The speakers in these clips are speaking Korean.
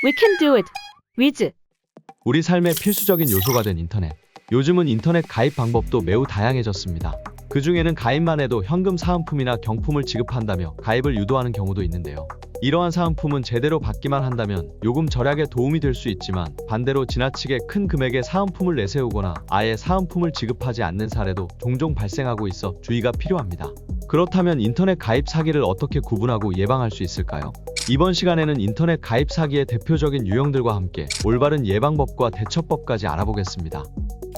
We can do it. 위즈. 우리 삶의 필수적인 요소가 된 인터넷. 요즘은 인터넷 가입 방법도 매우 다양해졌습니다. 그 중에는 가입만 해도 현금 사은품이나 경품을 지급한다며 가입을 유도하는 경우도 있는데요. 이러한 사은품은 제대로 받기만 한다면 요금 절약에 도움이 될 수 있지만 반대로 지나치게 큰 금액의 사은품을 내세우거나 아예 사은품을 지급하지 않는 사례도 종종 발생하고 있어 주의가 필요합니다. 그렇다면 인터넷 가입 사기를 어떻게 구분하고 예방할 수 있을까요? 이번 시간에는 인터넷 가입 사기의 대표적인 유형들과 함께 올바른 예방법과 대처법까지 알아보겠습니다.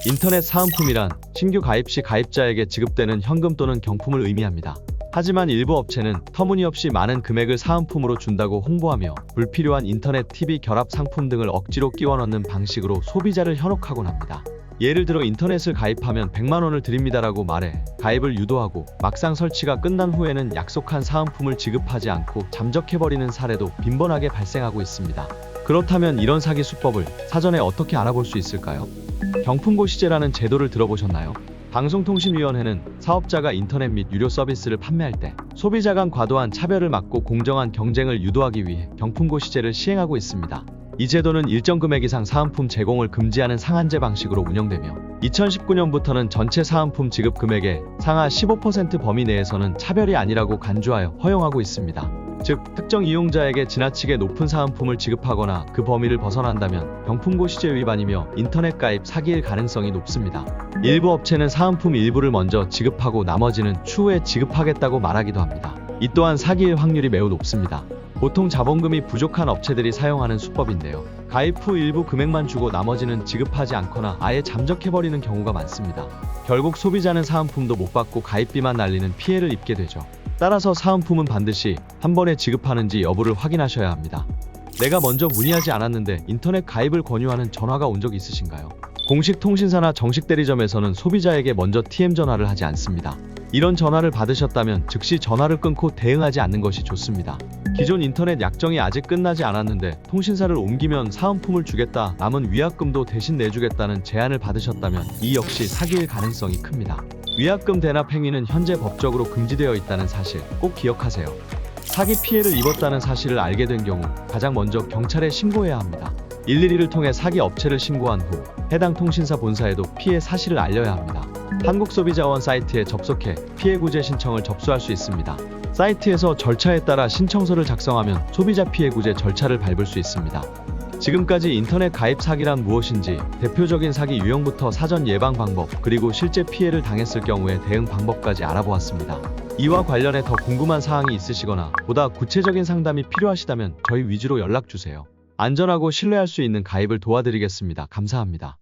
인터넷 사은품이란 신규 가입 시 가입자에게 지급되는 현금 또는 경품을 의미합니다. 하지만 일부 업체는 터무니없이 많은 금액을 사은품으로 준다고 홍보하며 불필요한 인터넷 TV 결합 상품 등을 억지로 끼워 넣는 방식으로 소비자를 현혹하곤 합니다. 예를 들어 인터넷을 가입하면 100만 원을 드립니다라고 말해 가입을 유도하고 막상 설치가 끝난 후에는 약속한 사은품을 지급하지 않고 잠적해버리는 사례도 빈번하게 발생하고 있습니다. 그렇다면 이런 사기 수법을 사전에 어떻게 알아볼 수 있을까요? 경품고시제라는 제도를 들어보셨나요? 방송통신위원회는 사업자가 인터넷 및 유료 서비스를 판매할 때 소비자 간 과도한 차별을 막고 공정한 경쟁을 유도하기 위해 경품고시제를 시행하고 있습니다. 이 제도는 일정 금액 이상 사은품 제공을 금지하는 상한제 방식으로 운영되며 2019년부터는 전체 사은품 지급 금액의 상하 15% 범위 내에서는 차별이 아니라고 간주하여 허용하고 있습니다. 즉, 특정 이용자에게 지나치게 높은 사은품을 지급하거나 그 범위를 벗어난다면 경품고시제 위반이며 인터넷 가입 사기일 가능성이 높습니다. 일부 업체는 사은품 일부를 먼저 지급하고 나머지는 추후에 지급하겠다고 말하기도 합니다. 이 또한 사기일 확률이 매우 높습니다. 보통 자본금이 부족한 업체들이 사용하는 수법인데요. 가입 후 일부 금액만 주고 나머지는 지급하지 않거나 아예 잠적해버리는 경우가 많습니다. 결국 소비자는 사은품도 못 받고 가입비만 날리는 피해를 입게 되죠. 따라서 사은품은 반드시 한 번에 지급하는지 여부를 확인하셔야 합니다. 내가 먼저 문의하지 않았는데 인터넷 가입을 권유하는 전화가 온 적 있으신가요? 공식 통신사나 정식 대리점에서는 소비자에게 먼저 TM 전화를 하지 않습니다. 이런 전화를 받으셨다면 즉시 전화를 끊고 대응하지 않는 것이 좋습니다. 기존 인터넷 약정이 아직 끝나지 않았는데 통신사를 옮기면 사은품을 주겠다, 남은 위약금도 대신 내주겠다는 제안을 받으셨다면 이 역시 사기일 가능성이 큽니다. 위약금 대납 행위는 현재 법적으로 금지되어 있다는 사실 꼭 기억하세요. 사기 피해를 입었다는 사실을 알게 된 경우 가장 먼저 경찰에 신고해야 합니다. 112를 통해 사기 업체를 신고한 후 해당 통신사 본사에도 피해 사실을 알려야 합니다. 한국소비자원 사이트에 접속해 피해 구제 신청을 접수할 수 있습니다. 사이트에서 절차에 따라 신청서를 작성하면 소비자 피해 구제 절차를 밟을 수 있습니다. 지금까지 인터넷 가입 사기란 무엇인지, 대표적인 사기 유형부터 사전 예방 방법, 그리고 실제 피해를 당했을 경우의 대응 방법까지 알아보았습니다. 이와 관련해 더 궁금한 사항이 있으시거나 보다 구체적인 상담이 필요하시다면 저희 위주로 연락주세요. 안전하고 신뢰할 수 있는 가입을 도와드리겠습니다. 감사합니다.